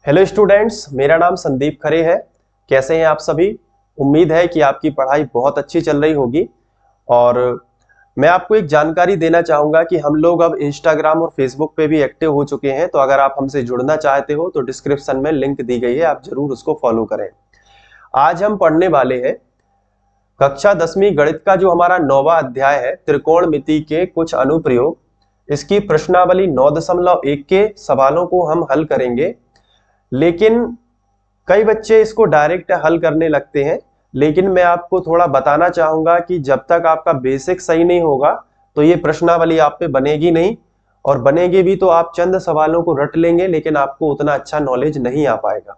Hello students, मेरा नाम संदीप खरे है। कैसे हैं आप सभी? उम्मीद है कि आपकी पढ़ाई बहुत अच्छी चल रही होगी। और मैं आपको एक जानकारी देना चाहूँगा कि हम लोग अब इंस्टाग्राम और फेसबुक पे भी एक्टिव हो चुके हैं। तो अगर आप हमसे जुड़ना चाहते हो तो डिस्क्रिप्शन में लिंक दी गई है, आप जरूर उसको फॉलो करें। आज हम पढ़ने वाले हैं कक्षा 10वीं गणित का जो हमारा 9वां अध्याय है, त्रिकोणमिति के कुछ अनुप्रयोग। इसकी प्रश्नावली 9.1 के सवालों को हम हल करेंगे। लेकिन कई बच्चे इसको डायरेक्ट हल करने लगते हैं, लेकिन मैं आपको थोड़ा बताना चाहूंगा कि जब तक आपका बेसिक सही नहीं होगा तो ये प्रश्नावली आप पे बनेगी नहीं। और बनेगी भी तो आप चंद सवालों को रट लेंगे, लेकिन आपको उतना अच्छा नॉलेज नहीं आ पाएगा,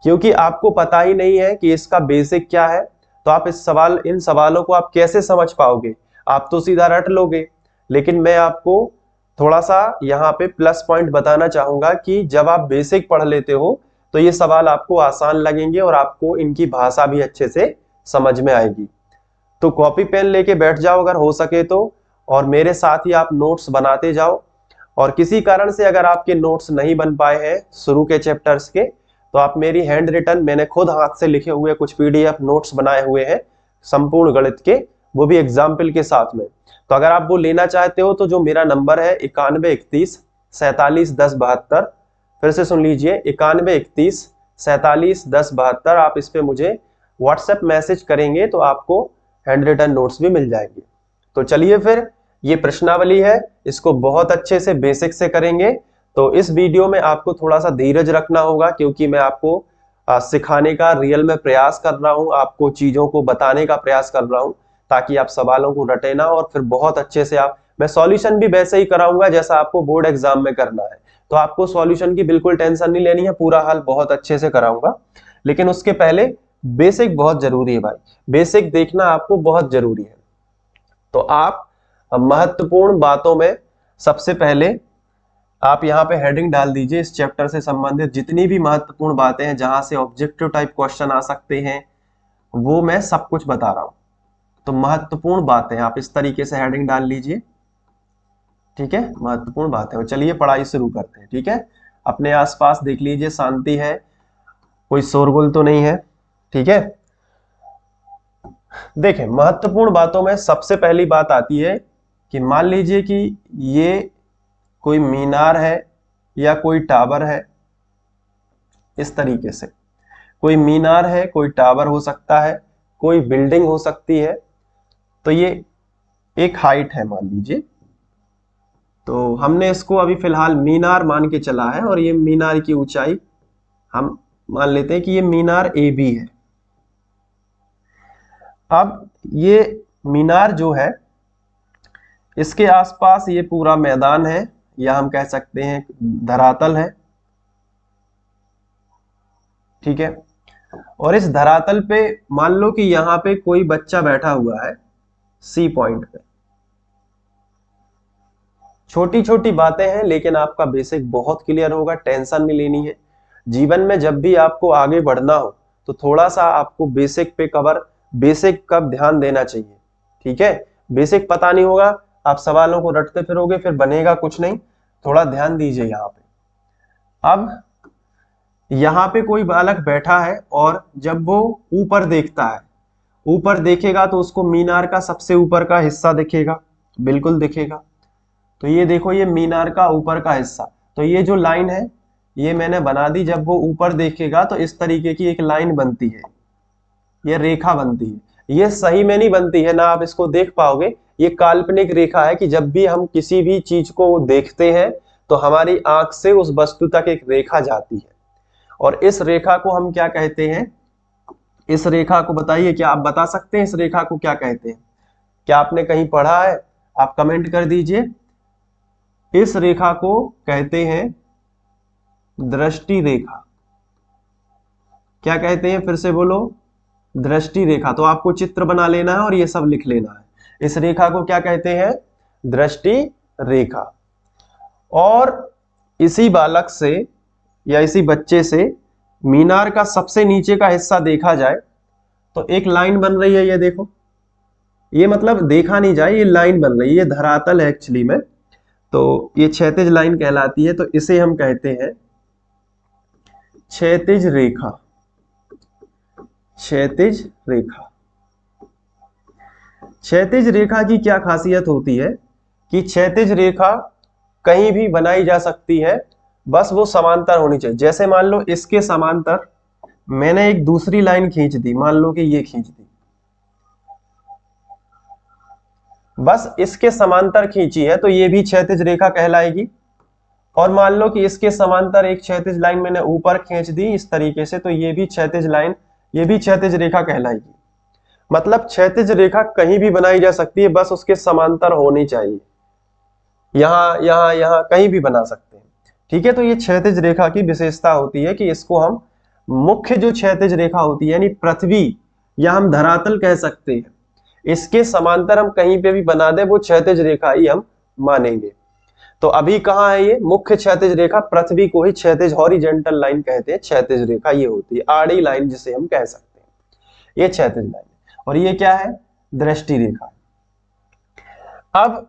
क्योंकि आपको पता ही नहीं है कि इसका बेसिक क्या है। तो आप इन सवालों को आप कैसे समझ पाओगे? आप तो सीधा रट लोगे। लेकिन मैं आपको थोड़ा सा यहाँ पे प्लस पॉइंट बताना चाहूंगा कि जब आप बेसिक पढ़ लेते हो तो ये सवाल आपको आसान लगेंगे और आपको इनकी भाषा भी अच्छे से समझ में आएगी। तो कॉपी पेन लेके बैठ जाओ अगर हो सके तो, और मेरे साथ ही आप नोट्स बनाते जाओ। और किसी कारण से अगर आपके नोट्स नहीं बन पाए हैं शुरू के चैप्टर्स के, तो आप मेरी हैंड रिटन, मैंने खुद हाथ से लिखे हुए कुछ पीडीएफ नोट्स बनाए हुए हैं संपूर्ण गणित के, वो भी एग्जाम्पल के साथ में। तो अगर आप वो लेना चाहते हो तो जो मेरा नंबर है 9131471072, फिर से सुन लीजिए 9131471072, आप इस पे मुझे व्हाट्सएप मैसेज करेंगे तो आपको हैंड रिटन नोट्स भी मिल जाएंगे। तो चलिए फिर, ये प्रश्नावली है, इसको बहुत अच्छे से बेसिक से करेंगे। तो इस वीडियो में आपको थोड़ा सा धीरज रखना होगा, क्योंकि मैं आपको सिखाने का रियल में प्रयास कर रहा हूं, आपको चीजों को बताने का प्रयास कर रहा हूं, ताकि आप सवालों को रटे ना और फिर बहुत अच्छे से मैं सॉल्यूशन भी वैसे ही कराऊंगा जैसा आपको बोर्ड एग्जाम में करना है। तो आपको सॉल्यूशन की बिल्कुल टेंशन नहीं लेनी है, पूरा हल बहुत अच्छे से कराऊंगा। लेकिन उसके पहले बेसिक बहुत जरूरी है भाई, बेसिक देखना आपको बहुत जरूरी है। तो आप महत्वपूर्ण बातों में सबसे पहले आप यहाँ पे हेडिंग डाल दीजिए, इस चैप्टर से संबंधित जितनी भी महत्वपूर्ण बातें हैं जहां से ऑब्जेक्टिव टाइप क्वेश्चन आ सकते हैं, वो मैं सब कुछ बता रहा हूं। तो महत्वपूर्ण बातें आप इस तरीके से हेडिंग डाल लीजिए, ठीक है। महत्वपूर्ण बातें। और चलिए पढ़ाई शुरू करते हैं, ठीक है। अपने आसपास देख लीजिए, शांति है, कोई शोरगुल तो नहीं है, ठीक है। देखें, महत्वपूर्ण बातों में सबसे पहली बात आती है कि मान लीजिए कि ये कोई मीनार है या कोई टावर है। इस तरीके से कोई मीनार है, कोई टावर हो सकता है, कोई बिल्डिंग हो सकती है। तो ये एक हाइट है मान लीजिए, तो हमने इसको अभी फिलहाल मीनार मान के चला है, और ये मीनार की ऊंचाई हम मान लेते हैं कि ये मीनार ए बी है। अब ये मीनार जो है, इसके आसपास ये पूरा मैदान है, या हम कह सकते हैं धरातल है, ठीक है। और इस धरातल पे मान लो कि यहाँ पे कोई बच्चा बैठा हुआ है सी पॉइंट पे। छोटी छोटी बातें हैं, लेकिन आपका बेसिक बहुत क्लियर होगा, टेंशन नहीं लेनी है। जीवन में जब भी आपको आगे बढ़ना हो तो थोड़ा सा आपको बेसिक का ध्यान देना चाहिए, ठीक है। बेसिक पता नहीं होगा, आप सवालों को रटते फिरोगे, फिर बनेगा कुछ नहीं। थोड़ा ध्यान दीजिए यहाँ पे। अब यहाँ पे कोई बालक बैठा है, और जब वो ऊपर देखता है, ऊपर देखेगा तो उसको मीनार का सबसे ऊपर का हिस्सा दिखेगा, बिल्कुल दिखेगा। तो ये देखो, ये मीनार का ऊपर का हिस्सा। तो ये जो लाइन है ये मैंने बना दी। जब वो ऊपर देखेगा तो इस तरीके की एक लाइन बनती है, ये रेखा बनती है। ये सही में नहीं बनती है ना, आप इसको देख पाओगे, ये काल्पनिक रेखा है कि जब भी हम किसी भी चीज को देखते हैं तो हमारी आंख से उस वस्तु तक एक रेखा जाती है। और इस रेखा को हम क्या कहते हैं? इस रेखा को बताइए, क्या आप बता सकते हैं इस रेखा को क्या कहते हैं? क्या आपने कहीं पढ़ा है? आप कमेंट कर दीजिए। इस रेखा को कहते हैं दृष्टि रेखा। क्या कहते हैं? फिर से बोलो, दृष्टि रेखा। तो आपको चित्र बना लेना है और ये सब लिख लेना है। इस रेखा को क्या कहते हैं? दृष्टि रेखा। और इसी बालक से या इसी बच्चे से मीनार का सबसे नीचे का हिस्सा देखा जाए तो एक लाइन बन रही है, ये देखो। ये मतलब देखा नहीं जाए, ये लाइन बन रही है, ये धरातल है एक्चुअली में। तो ये क्षैतिज लाइन कहलाती है। तो इसे हम कहते हैं क्षैतिज रेखा, क्षैतिज रेखा। क्षैतिज रेखा की क्या खासियत होती है कि क्षैतिज रेखा कहीं भी बनाई जा सकती है, बस वो समांतर होनी चाहिए। जैसे मान लो इसके समांतर मैंने एक दूसरी लाइन खींच दी, मान लो कि ये खींच दी, बस इसके समांतर खींची है तो ये भी क्षैतिज रेखा कहलाएगी। और मान लो कि इसके समांतर एक क्षैतिज लाइन मैंने ऊपर खींच दी इस तरीके से, तो ये भी क्षैतिज लाइन, ये भी क्षैतिज रेखा कहलाएगी। मतलब क्षैतिज रेखा कहीं भी बनाई जा सकती है, बस उसके समांतर होनी चाहिए। यहां यहां यहां कहीं भी बना सकते हैं, ठीक है। तो ये क्षैतिज रेखा की विशेषता होती है कि इसको हम मुख्य जो क्षैतिज रेखा होती है यानी पृथ्वी या हम धरातल कह सकते हैं, इसके समांतर हम कहीं पे भी बना दे वो क्षैतिज रेखा ही हम मानेंगे। तो अभी कहाँ है ये मुख्य क्षैतिज रेखा, पृथ्वी को ही क्षैतिज हॉरिजॉन्टल लाइन कहते हैं। क्षैतिज रेखा ये होती है, आड़ी लाइन जिसे हम कह सकते हैं, ये क्षैतिज लाइन। और ये क्या है, दृष्टि रेखा। अब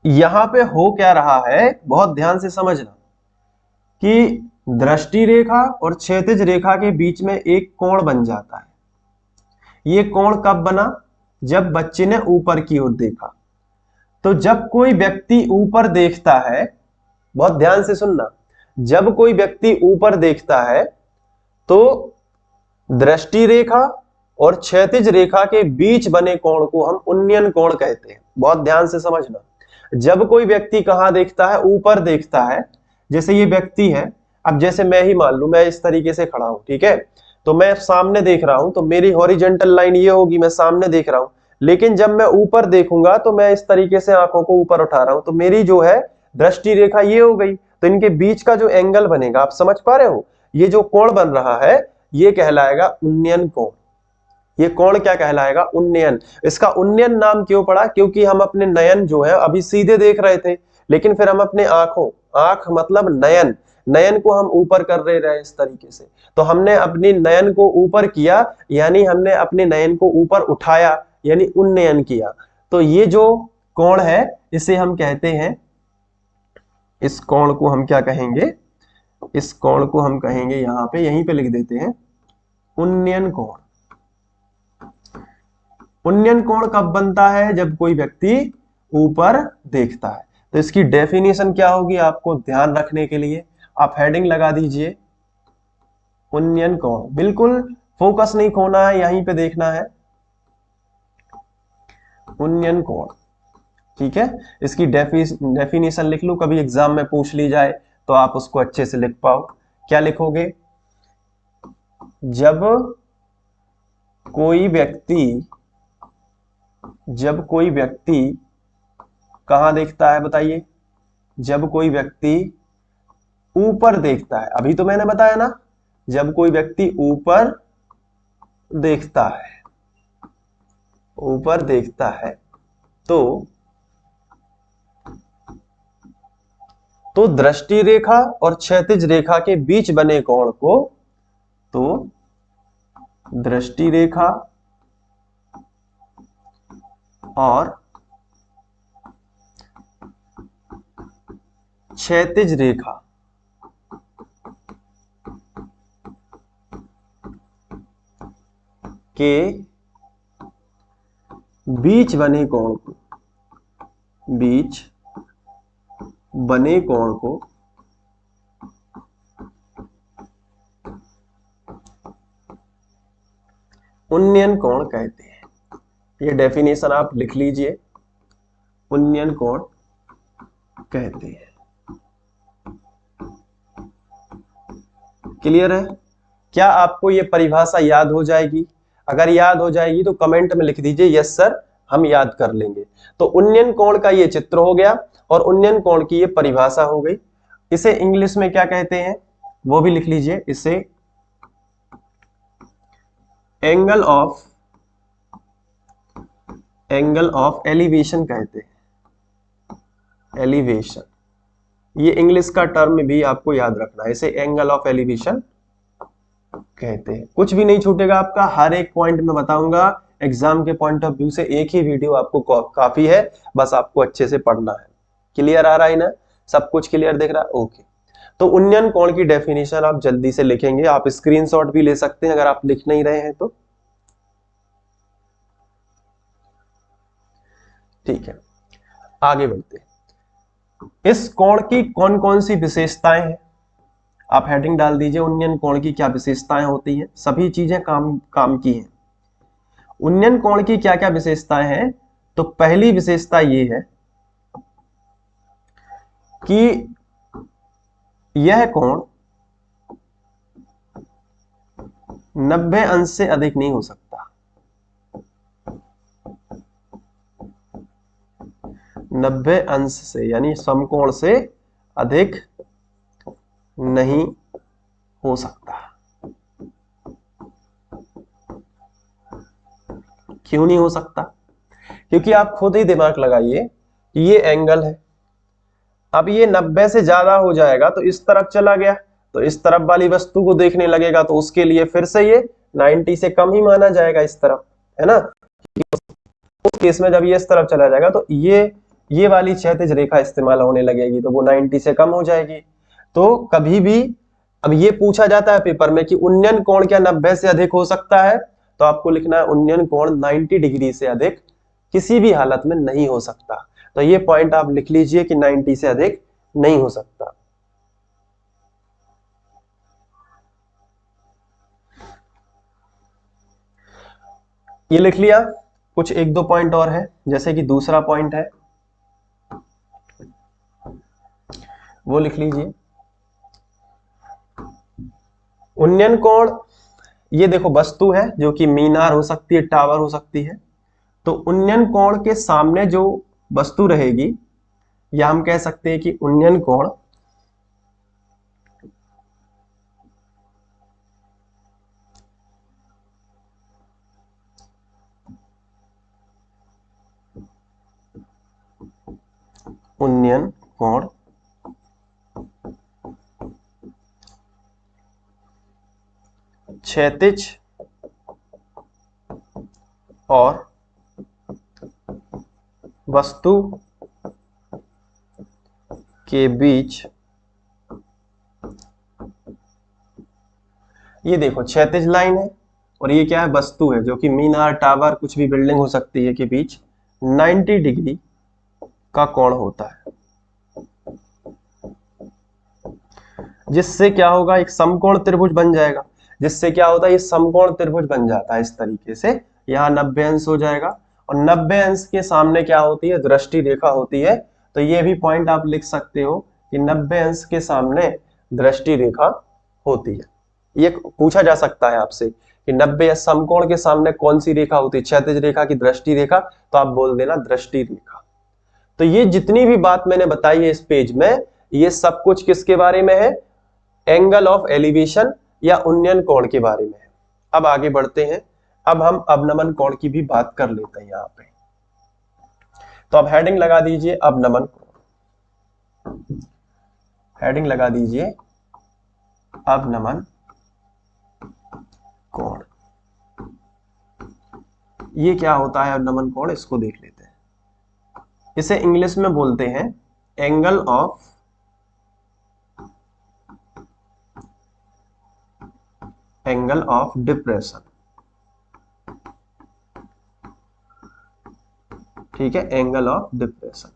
यहां पे हो क्या रहा है, बहुत ध्यान से समझना कि दृष्टि रेखा और क्षैतिज रेखा के बीच में एक कोण बन जाता है। ये कोण कब बना, जब बच्चे ने ऊपर की ओर देखा। तो जब कोई व्यक्ति ऊपर देखता है, बहुत ध्यान से सुनना, जब कोई व्यक्ति ऊपर देखता है तो दृष्टि रेखा और क्षैतिज रेखा के बीच बने कोण को हम उन्नयन कोण कहते हैं। बहुत ध्यान से समझना, जब कोई व्यक्ति कहां देखता है, ऊपर देखता है। जैसे ये व्यक्ति है, अब जैसे मैं ही मान लू मैं इस तरीके से खड़ा हूं, ठीक है, तो मैं सामने देख रहा हूं, तो मेरी हॉरिजॉन्टल लाइन ये होगी, मैं सामने देख रहा हूं। लेकिन जब मैं ऊपर देखूंगा तो मैं इस तरीके से आंखों को ऊपर उठा रहा हूं, तो मेरी जो है दृष्टि रेखा ये हो गई। तो इनके बीच का जो एंगल बनेगा, आप समझ पा रहे हो, ये जो कोण बन रहा है ये कहलाएगा उन्नयन कोण। ये कोण क्या कहलाएगा, उन्नयन। इसका उन्नयन नाम क्यों पड़ा, क्योंकि हम अपने नयन जो है अभी सीधे देख रहे थे, लेकिन फिर हम अपने आंखों, आंख मतलब नयन, नयन को हम ऊपर कर रहे इस तरीके से, तो हमने अपनी नयन को ऊपर किया, यानी हमने अपने नयन को ऊपर उठाया, यानी उन्नयन किया। तो ये जो कोण है इसे हम कहते हैं, इस कोण को हम क्या कहेंगे, इस कोण को हम कहेंगे, यहां पे यहीं पे लिख देते हैं, उन्नयन कोण। उन्नयन कोण कब बनता है, जब कोई व्यक्ति ऊपर देखता है। तो इसकी डेफिनेशन क्या होगी, आपको ध्यान रखने के लिए आप हेडिंग लगा दीजिए, उन्नयन कोण। बिल्कुल फोकस नहीं खोना है, यहीं पे देखना है, उन्नयन कोण, ठीक है। इसकी डेफिनेशन लिख लो, कभी एग्जाम में पूछ ली जाए तो आप उसको अच्छे से लिख पाओ। क्या लिखोगे, जब कोई व्यक्ति कहां देखता है, बताइए, जब कोई व्यक्ति ऊपर देखता है, अभी तो मैंने बताया ना, जब कोई व्यक्ति ऊपर देखता है, ऊपर देखता है तो दृष्टि रेखा और क्षैतिज रेखा के बीच बने कोण को, तो दृष्टि रेखा और क्षैतिज रेखा के बीच बने कोण को, बीच बने कोण को उन्नयन कोण कहते हैं। ये डेफिनेशन आप लिख लीजिए, उन्नयन कोण कहते हैं। क्लियर है, क्या आपको ये परिभाषा याद हो जाएगी? अगर याद हो जाएगी तो कमेंट में लिख दीजिए यस सर, हम याद कर लेंगे। तो उन्नयन कोण का ये चित्र हो गया और उन्नयन कोण की ये परिभाषा हो गई। इसे इंग्लिश में क्या कहते हैं वो भी लिख लीजिए, इसे एंगल ऑफ एलिवेशन कहते हैं, एलिवेशन। ये इंग्लिश का टर्म भी आपको याद रखना है, इसे एंगल ऑफ एलिवेशन कहते हैं। कुछ भी नहीं छूटेगा आपका, हर एक पॉइंट में बताऊंगा। एग्जाम के पॉइंट ऑफ व्यू से एक ही वीडियो आपको काफी है, बस आपको अच्छे से पढ़ना है। क्लियर आ रहा है ना, सब कुछ क्लियर दिख रहा है, ओके। तो उन्नयन कोण की डेफिनेशन आप जल्दी से लिखेंगे, आप स्क्रीनशॉट भी ले सकते हैं अगर आप लिख नहीं रहे हैं तो। ठीक है, आगे बढ़ते हैं। इस कोण की कौन कौन सी विशेषताएं हैं, आप हेडिंग डाल दीजिए उन्नयन कोण की क्या विशेषताएं होती हैं। सभी चीजें काम की हैं। उन्नयन कोण की क्या क्या विशेषताएं हैं, तो पहली विशेषता ये है कि यह कोण 90 अंश से अधिक नहीं हो सकता। 90 अंश से यानी समकोण से अधिक नहीं हो सकता। क्यों नहीं हो सकता? क्योंकि आप खुद ही दिमाग लगाइए कि ये एंगल है, अब ये 90 से ज्यादा हो जाएगा तो इस तरफ चला गया, तो इस तरफ वाली वस्तु को देखने लगेगा, तो उसके लिए फिर से ये 90 से कम ही माना जाएगा इस तरफ, है ना। उस केस में जब ये इस तरफ चला जाएगा तो ये वाली क्षैतिज रेखा इस्तेमाल होने लगेगी, तो वो 90 से कम हो जाएगी। तो कभी भी अब ये पूछा जाता है पेपर में कि उन्नयन कोण क्या 90 से अधिक हो सकता है, तो आपको लिखना है उन्नयन कोण 90 डिग्री से अधिक किसी भी हालत में नहीं हो सकता। तो ये पॉइंट आप लिख लीजिए कि 90 से अधिक नहीं हो सकता। ये लिख लिया। कुछ एक दो पॉइंट और है, जैसे कि दूसरा पॉइंट है वो लिख लीजिए। उन्नयन कोण, ये देखो वस्तु है जो कि मीनार हो सकती है, टावर हो सकती है। तो उन्नयन कोण के सामने जो वस्तु रहेगी या हम कह सकते हैं कि उन्नयन कोण उन्नयन कोण क्षैतिज और वस्तु के बीच, ये देखो क्षैतिज लाइन है और ये क्या है, वस्तु है जो कि मीनार, टावर, कुछ भी बिल्डिंग हो सकती है, के बीच 90 डिग्री का कोण होता है, जिससे क्या होगा, एक समकोण त्रिभुज बन जाएगा। जिससे क्या होता है, ये समकोण त्रिभुज बन जाता है इस तरीके से, यहाँ 90 अंश हो जाएगा और 90 अंश के सामने क्या होती है, दृष्टि रेखा होती है। तो ये भी पॉइंट आप लिख सकते हो कि 90 अंश के सामने दृष्टि रेखा होती है। ये पूछा जा सकता है आपसे कि 90 समकोण के सामने कौन सी रेखा होती है, क्षैतिज रेखा की दृष्टि रेखा, तो आप बोल देना दृष्टि रेखा। तो ये जितनी भी बात मैंने बताई है इस पेज में, ये सब कुछ किसके बारे में है, एंगल ऑफ एलिवेशन या उन्नयन कोण के बारे में है। अब आगे बढ़ते हैं, अब हम अवनमन कोण की भी बात कर लेते हैं यहां पे। तो अब हेडिंग लगा दीजिए अवनमन कोण, हेडिंग लगा दीजिए अवनमन कोण। ये क्या होता है अवनमन कोण, इसको देख लेते हैं। इसे इंग्लिश में बोलते हैं एंगल ऑफ डिप्रेशन। ठीक है, एंगल ऑफ डिप्रेशन,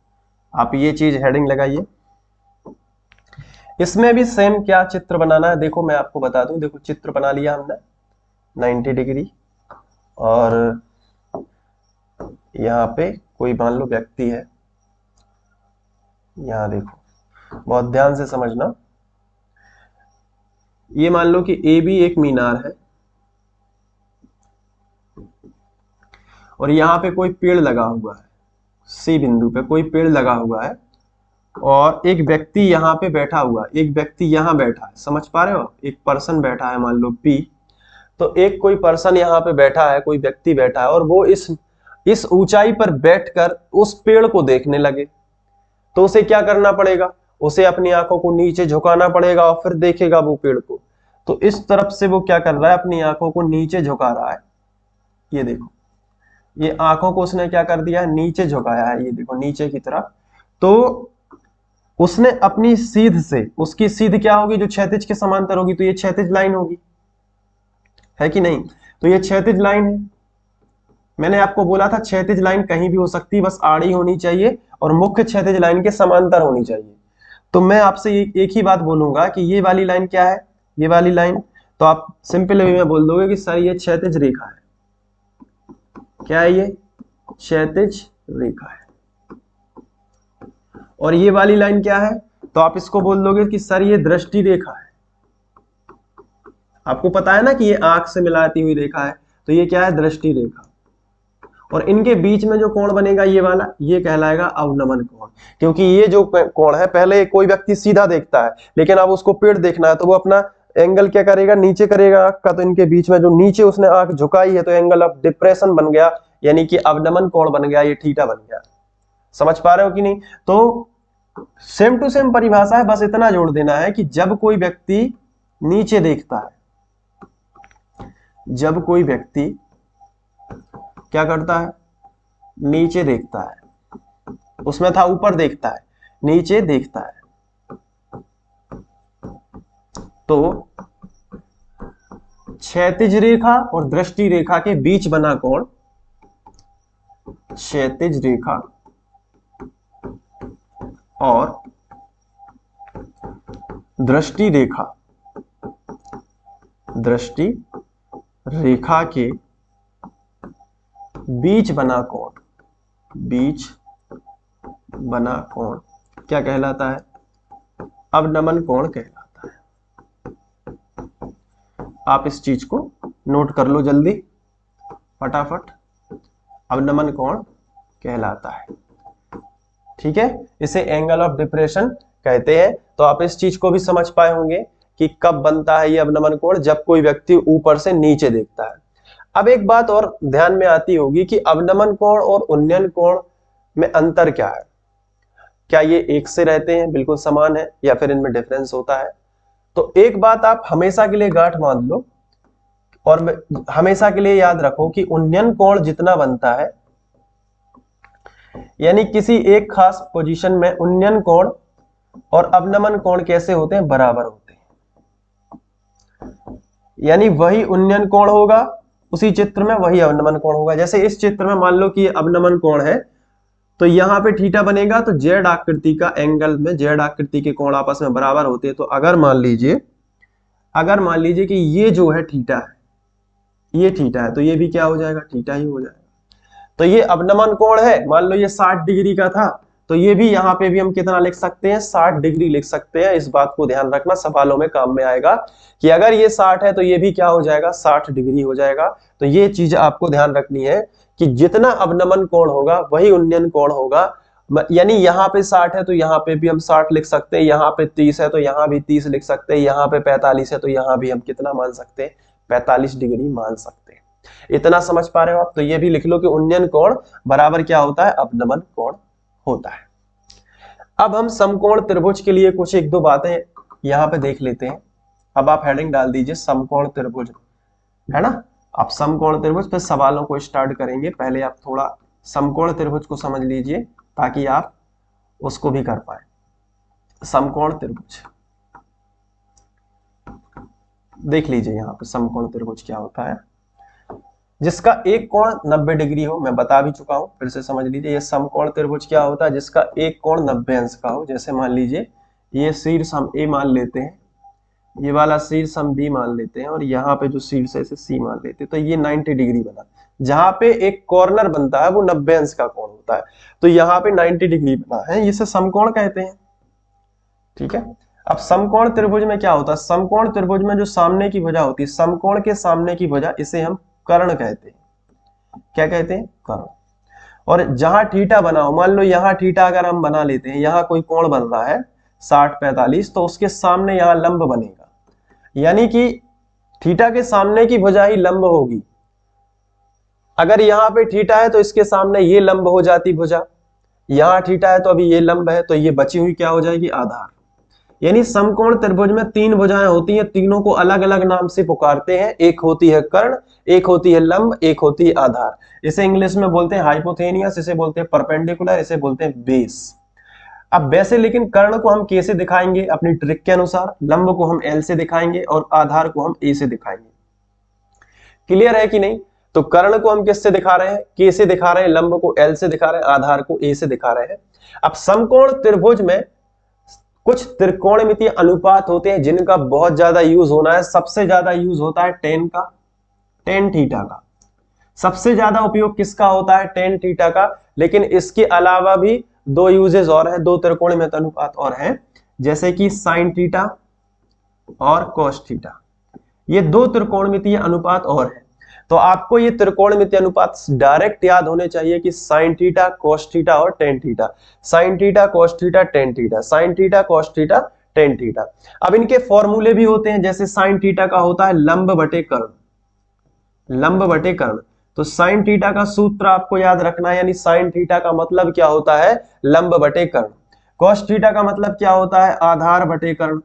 आप ये चीज हेडिंग लगाइए। इसमें भी सेम क्या चित्र बनाना है, देखो मैं आपको बता दूं। देखो चित्र बना लिया हमने 90 डिग्री, और यहाँ पे कोई मान लो व्यक्ति है, यहाँ देखो बहुत ध्यान से समझना। ये मान लो कि ए भी एक मीनार है और यहाँ पे कोई पेड़ लगा हुआ है, सी बिंदु पे कोई पेड़ लगा हुआ है और एक व्यक्ति यहाँ पे बैठा हुआ है, एक व्यक्ति यहाँ बैठा है, समझ पा रहे हो, एक पर्सन बैठा है मान लो पी। तो एक कोई पर्सन यहाँ पे बैठा है, कोई व्यक्ति बैठा है और वो इस ऊंचाई पर बैठकर उस पेड़ को देखने लगे, तो उसे क्या करना पड़ेगा, उसे अपनी आंखों को नीचे झुकाना पड़ेगा और फिर देखेगा वो पेड़ को। तो इस तरफ से वो क्या कर रहा है, अपनी आंखों को नीचे झुका रहा है। ये देखो, ये आंखों को उसने क्या कर दिया है, नीचे झुकाया है, ये देखो नीचे की तरफ। तो उसने अपनी सीध से, उसकी सीध क्या होगी, जो क्षैतिज के समांतर होगी, तो ये क्षैतिज लाइन होगी, है कि नहीं। तो ये क्षैतिज लाइन है। मैंने आपको बोला था क्षैतिज लाइन कहीं भी हो सकती है, बस आड़ी होनी चाहिए और मुख्य क्षैतिज लाइन के समांतर होनी चाहिए। तो मैं आपसे एक ही बात बोलूंगा कि ये वाली लाइन क्या है, ये वाली लाइन, तो आप सिंपल वे में बोल दोगे कि सर ये क्षैतिज रेखा है। क्या है ये, क्षैतिज रेखा है। और ये वाली लाइन क्या है, तो आप इसको बोल दोगे कि सर ये दृष्टि रेखा है। आपको पता है ना कि ये आंख से मिलाती हुई रेखा है, तो ये क्या है, दृष्टि रेखा। और इनके बीच में जो कोण बनेगा ये वाला, ये कहलाएगा अवनमन कोण। क्योंकि ये जो कोण है, पहले कोई व्यक्ति सीधा देखता है, लेकिन अब उसको पेड़ देखना है, तो वो अपना एंगल क्या करेगा, नीचे करेगा आंख का। तो इनके बीच में जो नीचे उसने आंख झुकाई है, तो एंगल ऑफ डिप्रेशन बन गया, यानी कि अवनमन कोण बन गया, ये थीटा बन गया। समझ पा रहे हो कि नहीं। तो सेम टू सेम परिभाषा है, बस इतना जोड़ देना है कि जब कोई व्यक्ति नीचे देखता है, जब कोई व्यक्ति क्या करता है, नीचे देखता है, उसमें था ऊपर देखता है, नीचे देखता है, तो क्षैतिज रेखा और दृष्टि रेखा के बीच बना कोण, क्षैतिज रेखा और दृष्टि रेखा, दृष्टि रेखा के बीच बना कोण, बीच बना कोण क्या कहलाता है, अवनमन कोण कहलाता है। आप इस चीज को नोट कर लो जल्दी फटाफट, अवनमन कोण कहलाता है। ठीक है, इसे एंगल ऑफ डिप्रेशन कहते हैं। तो आप इस चीज को भी समझ पाए होंगे कि कब बनता है ये अवनमन कोण, जब कोई व्यक्ति ऊपर से नीचे देखता है। अब एक बात और ध्यान में आती होगी कि अवनमन कोण और उन्नयन कोण में अंतर क्या है। क्या ये एक से रहते हैं, बिल्कुल समान है, या फिर इनमें डिफरेंस होता है। तो एक बात आप हमेशा के लिए गांठ बांध लो और हमेशा के लिए याद रखो कि उन्नयन कोण जितना बनता है, यानी किसी एक खास पोजीशन में उन्नयन कोण और अवनमन कोण कैसे होते हैं, बराबर होते हैं। यानी वही उन्नयन कोण होगा उसी चित्र में, वही अवनमन कोण होगा। जैसे इस चित्र में मान लो कि ये अवनमन कोण है, तो यहां पे थीटा बनेगा, तो जेड आकृति का एंगल में जेड आकृति के कोण आपस में बराबर होते हैं। तो अगर मान लीजिए कि ये जो है थीटा है, ये थीटा है, तो ये भी क्या हो जाएगा, थीटा ही हो जाएगा। तो ये अवनमन कोण है, मान लो ये 60 डिग्री का था, तो ये भी यहाँ पे भी हम कितना लिख सकते हैं, 60 डिग्री लिख सकते हैं। इस बात को ध्यान रखना, सवालों में काम में आएगा कि अगर ये 60 है तो ये भी क्या हो जाएगा, 60 डिग्री हो जाएगा। तो ये चीज आपको ध्यान रखनी है कि जितना अवनमन कोण होगा वही उन्नयन कोण होगा। यानी यहाँ पे 60 है तो यहाँ पे भी हम 60 लिख सकते हैं, यहाँ पे 30 है तो यहाँ भी 30 लिख सकते हैं, यहाँ पे 45 है तो यहाँ भी हम कितना मान सकते हैं, 45 डिग्री मान सकते हैं। इतना समझ पा रहे हो आप। तो ये भी लिख लो कि उन्नयन कोण बराबर क्या होता है, अवनमन कोण होता है। अब हम समकोण त्रिभुज के लिए कुछ एक दो बातें यहाँ पे देख लेते हैं। अब आप हेडिंग डाल दीजिए समकोण त्रिभुज, है ना। आप समकोण त्रिभुज पे सवालों को स्टार्ट करेंगे। पहले आप थोड़ा समकोण त्रिभुज को समझ लीजिए ताकि आप उसको भी कर पाए। समकोण त्रिभुज देख लीजिए, यहाँ पे समकोण त्रिभुज क्या होता है, जिसका एक कोण 90 डिग्री हो। मैं बता भी चुका हूं, फिर से समझ लीजिए। ये समकोण त्रिभुज क्या होता है, जिसका एक कोण 90 अंश का हो। जैसे मान लीजिए ये शीर्ष हम ए मान लेते हैं, ये वाला शीर्ष हम बी मान लेते हैं, और यहाँ पे जो शीर्ष है इसे सी मान लेते हैं। तो ये 90 डिग्री बना। जहां पे एक कॉर्नर बनता है वो 90 अंश का कोण होता है, तो यहाँ पे 90 डिग्री बना है, इसे समकोण कहते हैं। ठीक है। अब समकोण त्रिभुज में क्या होता है, समकोण त्रिभुज में जो सामने की भुजा होती है, समकोण के सामने की भुजा, इसे हम कर्ण कहते हैं। क्या कहते हैं, कर्ण। और जहां थीटा बना हो, मान लो यहां थीटा अगर हम बना लेते हैं, यहां कोई कोण बन रहा है 60-45, तो उसके सामने यहां लंब बनेगा, यानी कि थीटा के सामने की भुजा ही लंब होगी। अगर यहाँ पे थीटा है तो इसके सामने ये लंब हो जाती भुजा, यहां थीटा है तो अभी ये लंब है, तो ये बची हुई क्या हो जाएगी, आधार। यानी समकोण त्रिभुज में 3 भुजाएं होती हैं, तीनों को अलग अलग नाम से पुकारते हैं। एक होती है कर्ण, एक होती है लंब, एक होती है आधार। इसे इंग्लिश में बोलते हैं हाइपोथेनियस, इसे बोलते हैं परपेंडिकुलर, इसे बोलते हैं बेस। अब वैसे लेकिन कर्ण को हम कैसे दिखाएंगे अपनी ट्रिक के अनुसार, लंब को हम L से दिखाएंगे और आधार को हम A से दिखाएंगे। क्लियर है कि नहीं? तो कर्ण को हम किससे दिखा रहे हैं, K से दिखा रहे हैं, लंब को L से दिखा रहे हैं, आधार को A से दिखा रहे हैं। अब समकोण त्रिभुज में कुछ त्रिकोणमितीय अनुपात होते हैं जिनका बहुत ज्यादा यूज होना है। सबसे ज्यादा यूज होता है टेन का, टेन थीटा का। सबसे ज्यादा उपयोग किसका होता है, टेन थीटा का। लेकिन इसके अलावा भी दो यूजेस और हैं, दो त्रिकोणमितीय अनुपात और हैं, जैसे कि साइन थीटा और कोस थीटा। ये दो त्रिकोणमितीय अनुपात और हैं। तो आपको ये त्रिकोणमितीय अनुपात डायरेक्ट याद होने चाहिए कि साइन थीटा, कोस थीटा और tan theta, sine theta, cos theta, tan theta, sine theta, cos theta, tan theta. अब इनके फॉर्मूले भी होते हैं, जैसे साइन थीटा का होता है लंब बटे कर्ण, लंब बटे कर्ण। तो साइन थीटा का सूत्र आपको याद रखना है, यानी साइन थीटा का मतलब क्या होता है, लंब बटे कर्ण। कोस थीटा का मतलब क्या होता है, आधार बटे कर्ण।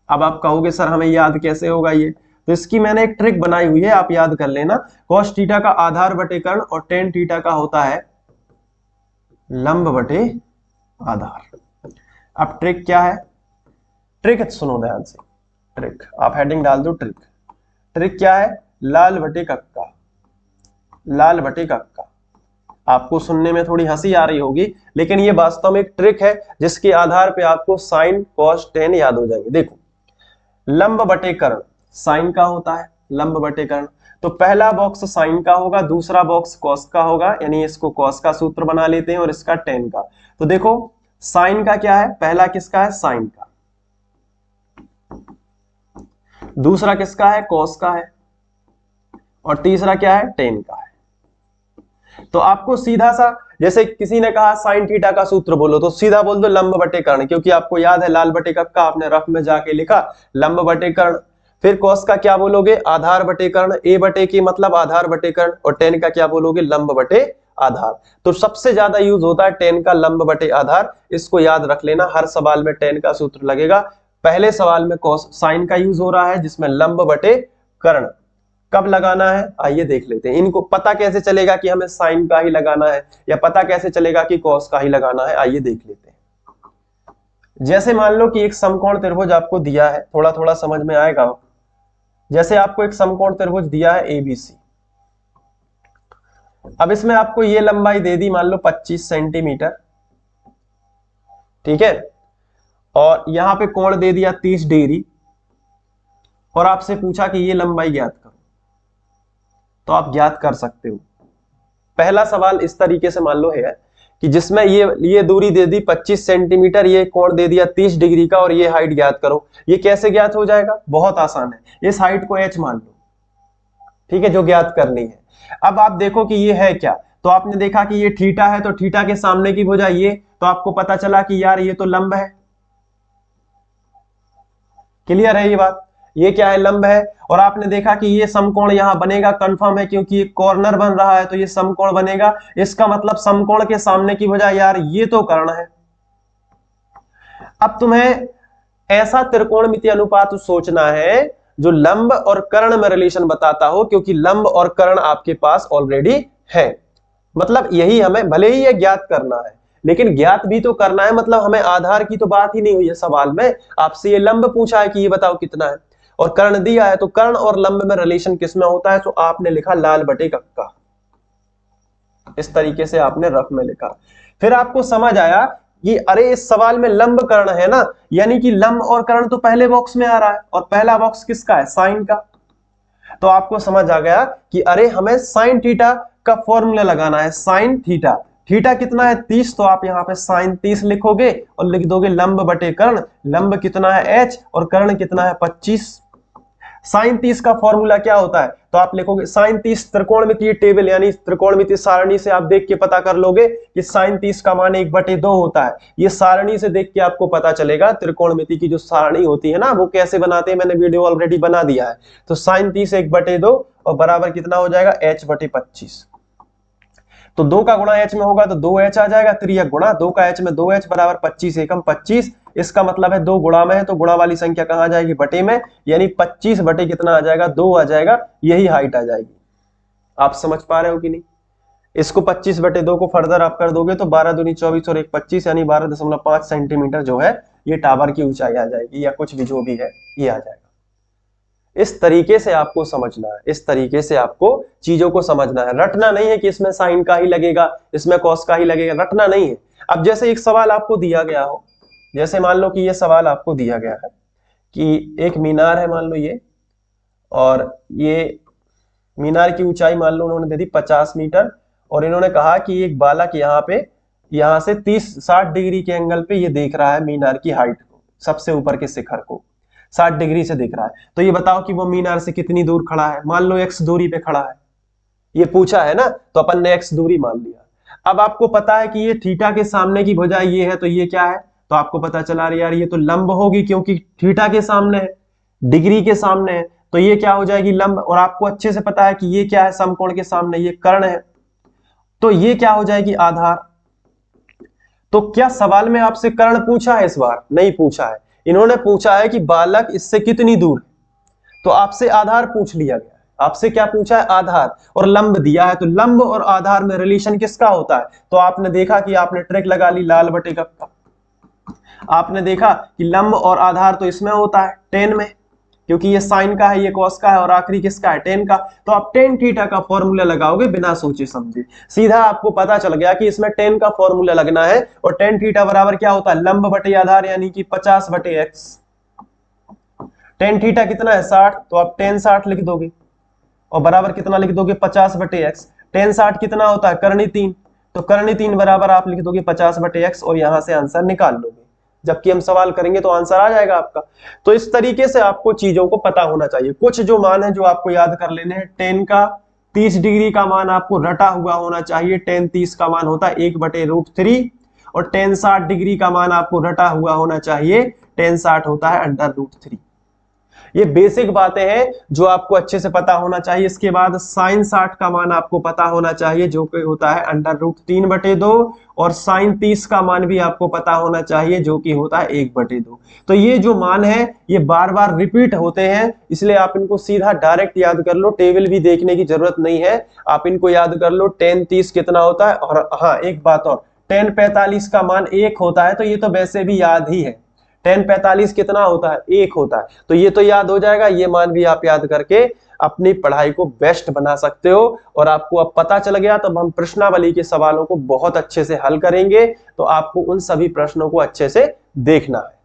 अब आप कहोगे सर हमें याद कैसे होगा ये, तो इसकी मैंने एक ट्रिक बनाई हुई है, आप याद कर लेना। कोस थीटा का आधार बटे कर्ण और टेन थीटा का होता है लंब बटे आधार। अब ट्रिक क्या है, ट्रिक सुनो ध्यान से, ट्रिक आप हेडिंग डाल दो ट्रिक। ट्रिक क्या है, लाल बटे कक्का, लाल बटे कक्का। आपको सुनने में थोड़ी हंसी आ रही होगी, लेकिन ये वास्तव में एक ट्रिक है जिसके आधार पे आपको साइन कोस टेन याद हो जाएंगे। देखो, लंब बटे कर्ण साइन का होता है, लंब बटे कर्ण। तो पहला बॉक्स साइन का होगा, दूसरा बॉक्स कॉस का होगा, यानी इसको कॉस का सूत्र बना लेते हैं और इसका टेन का। तो देखो साइन का क्या है, पहला किसका है, साइन का, दूसरा किसका है, कॉस का है, और तीसरा क्या है, टेन का है। तो आपको सीधा सा, जैसे किसी ने कहा साइन थीटा का सूत्र बोलो, तो सीधा बोल दो लंब बटे कर्ण, क्योंकि आपको याद है लाल बटे कक्का आपने रफ में जाके लिखा, लंब बटे कर्ण। फिर कॉस का क्या बोलोगे, आधार बटे कर्ण, ए बटे की मतलब आधार बटे कर्ण, और टेन का क्या बोलोगे, लंब बटे आधार। तो सबसे ज्यादा यूज होता है टेन का लंब बटे आधार, इसको याद रख लेना, हर सवाल में टेन का सूत्र लगेगा। पहले सवाल में कॉस साइन का यूज हो रहा है, जिसमें लंब बटे कर्ण कब लगाना है आइए देख लेते हैं। इनको पता कैसे चलेगा कि हमें साइन का ही लगाना है, या पता कैसे चलेगा कि कॉस का ही लगाना है, आइए देख लेते हैं। जैसे मान लो कि एक समकोण त्रिभुज आपको दिया है, थोड़ा थोड़ा समझ में आएगा। जैसे आपको एक समकोण त्रिभुज दिया है एबीसी, अब इसमें आपको ये लंबाई दे दी मान लो 25 सेंटीमीटर, ठीक है, और यहां पे कोण दे दिया 30 डिग्री, और आपसे पूछा कि ये लंबाई ज्ञात करो, तो आप ज्ञात कर सकते हो। पहला सवाल इस तरीके से मान लो है कि जिसमें ये दूरी दे दी 25 सेंटीमीटर, ये कोण दे दिया 30 डिग्री का, और ये हाइट ज्ञात करो। ये कैसे ज्ञात हो जाएगा, बहुत आसान है, इस हाइट को h मान लो, ठीक है, जो ज्ञात करनी है। अब आप देखो कि ये है क्या, तो आपने देखा कि ये थीटा है, तो थीटा के सामने की भुजा ये, तो आपको पता चला कि यार ये तो लंब है। क्लियर है ये बात, ये क्या है, लंब है। और आपने देखा कि ये समकोण यहां बनेगा, कंफर्म है, क्योंकि ये कॉर्नर बन रहा है तो ये समकोण बनेगा। इसका मतलब समकोण के सामने की वजह यार ये तो कर्ण है। अब तुम्हें ऐसा त्रिकोणमितीय अनुपात सोचना है जो लंब और कर्ण में रिलेशन बताता हो, क्योंकि लंब और कर्ण आपके पास ऑलरेडी है। मतलब यही हमें, भले ही ये ज्ञात करना है लेकिन ज्ञात भी तो करना है, मतलब हमें आधार की तो बात ही नहीं हुई है सवाल में। आपसे ये लंब पूछा है कि ये बताओ कितना है, और कर्ण दिया है, तो कर्ण और लंब में रिलेशन किसमें होता है, तो आपने लिखा लाल बटे कक्का, इस तरीके से आपने रफ में लिखा। फिर आपको समझ आया कि अरे इस सवाल में लंब कर्ण है ना, यानी कि लंब और कर्ण तो पहले बॉक्स में आ रहा है, और पहला बॉक्स किसका है, साइन का। तो आपको समझ आ गया कि अरे हमें साइन थीटा का फॉर्मूला लगाना है, साइन थीटा। थीटा कितना है 30, तो आप यहाँ पे साइन 30 लिखोगे और लिख दोगे लंब बटे कर्ण। लंब कितना है h और कर्ण कितना है 25। साइन 30 का फॉर्मूला क्या होता है, तो आप लिखोगे साइन 30 त्रिकोणमितीय टेबल यानी त्रिकोणमितीय सारणी से आप देख के पता कर लोगे कि साइन 30 का मान 1/2 होता है। ये सारणी से देख के आपको पता चलेगा। त्रिकोणमिति की जो सारणी होती है ना, वो कैसे बनाते हैं, मैंने वीडियो ऑलरेडी बना दिया है। तो साइन 30 1/2 और बराबर कितना हो जाएगा, h/25। तो 2 का गुणा h में होगा तो 2h आ जाएगा, त्रियक गुणा 2 का h में 2h बराबर 25 एकम 25। इसका मतलब है 2 गुणा में है, तो गुणा वाली संख्या कहां आ जाएगी, बटे में, यानी 25 बटे कितना आ जाएगा, 2 आ जाएगा, यही हाइट आ जाएगी। आप समझ पा रहे हो कि नहीं। इसको 25/2 को फर्दर आप कर दोगे तो 12 दूनी 24 और 1 25 यानी 12.5 सेंटीमीटर जो है ये टावर की ऊंचाई आ जाएगी, या कुछ भी जो भी है ये आ जाएगा। इस तरीके से आपको समझना है, इस तरीके से आपको चीजों को समझना है। रटना नहीं है कि इसमें साइन का ही लगेगा, इसमें कॉस का ही लगेगा, रटना नहीं है। अब जैसे एक सवाल आपको दिया गया हो, जैसे मान लो कि ये सवाल आपको दिया गया है कि एक मीनार है मान लो ये, और ये मीनार की ऊंचाई मान लो उन्होंने दे दी 50 मीटर, और इन्होंने कहा कि एक बालक यहाँ से 30-60 डिग्री के एंगल पे ये देख रहा है मीनार की हाइट को, सबसे ऊपर के शिखर को 60 डिग्री से देख रहा है। तो ये बताओ कि वो मीनार से कितनी दूर खड़ा है। मान लो x दूरी पे खड़ा है, ये पूछा है ना, तो अपन ने x दूरी मान लिया। अब आपको पता है कि ये थीटा के सामने की भुजा ये है, तो ये क्या है, तो आपको पता चला रही यार ये तो लंब होगी, क्योंकि थीटा के सामने है, डिग्री के सामने है, तो ये क्या हो जाएगी लंब। और आपको अच्छे से पता है कि ये क्या है, समकोण के सामने ये कर्ण है, तो ये क्या हो जाएगी आधार। तो क्या सवाल में आपसे कर्ण पूछा है? इस बार नहीं पूछा है, इन्होंने पूछा है कि बालक इससे कितनी दूर है, तो आपसे आधार पूछ लिया गया है। आपसे क्या पूछा है? आधार, और लंब दिया है, तो लंब और आधार में रिलेशन किसका होता है? तो आपने देखा कि आपने ट्रिक लगा ली लाल बटे का, आपने देखा कि लंब और आधार तो इसमें होता है टेन में, क्योंकि ये साइन का है, ये कॉस का है, और आखिरी किसका है? टेन का। तो आप टेन थीटा का फॉर्मूला लगाओगे बिना सोचे समझे, सीधा आपको पता चल गया कि इसमें टेन का फॉर्मूला लगना है, और टेन थीटा बराबर क्या होता है? लंब बटे आधार, यानी कि 50/x। टेन थीटा कितना है? 60, तो आप टेन 60 लिख दोगे, और बराबर कितना लिख दोगे? 50/x। टेन 60 कितना होता है? करनी 3, तो करनी 3 बराबर आप लिख दोगे 50/x, और यहां से आंसर निकाल लोगे। जबकि हम सवाल करेंगे तो आंसर आ जाएगा आपका। तो इस तरीके से आपको चीजों को पता होना चाहिए। कुछ जो मान है जो आपको याद कर लेने हैं, टेन का 30 डिग्री का मान आपको रटा हुआ होना चाहिए। टेन 30 का मान होता है 1/√3, और टेन 60 डिग्री का मान आपको रटा हुआ होना चाहिए, टेन 60 होता है √3। ये बेसिक बातें हैं जो आपको अच्छे से पता होना चाहिए। इसके बाद साइन 60 का मान आपको पता होना चाहिए, जो कि होता है √3/2, और साइन 30 का मान भी आपको पता होना चाहिए, जो कि होता है 1/2। तो ये जो मान है ये बार बार रिपीट होते हैं, इसलिए आप इनको सीधा डायरेक्ट याद कर लो, टेबल भी देखने की जरूरत नहीं है, आप इनको याद कर लो। टेन 30 कितना होता है, और हाँ एक बात और, टेन 45 का मान 1 होता है, तो ये तो वैसे भी याद ही है। टेन 45 कितना होता है? 1 होता है, तो ये तो याद हो जाएगा। ये मान भी आप याद करके अपनी पढ़ाई को बेस्ट बना सकते हो। और आपको अब पता चल गया, तब हम प्रश्नावली के सवालों को बहुत अच्छे से हल करेंगे, तो आपको उन सभी प्रश्नों को अच्छे से देखना है।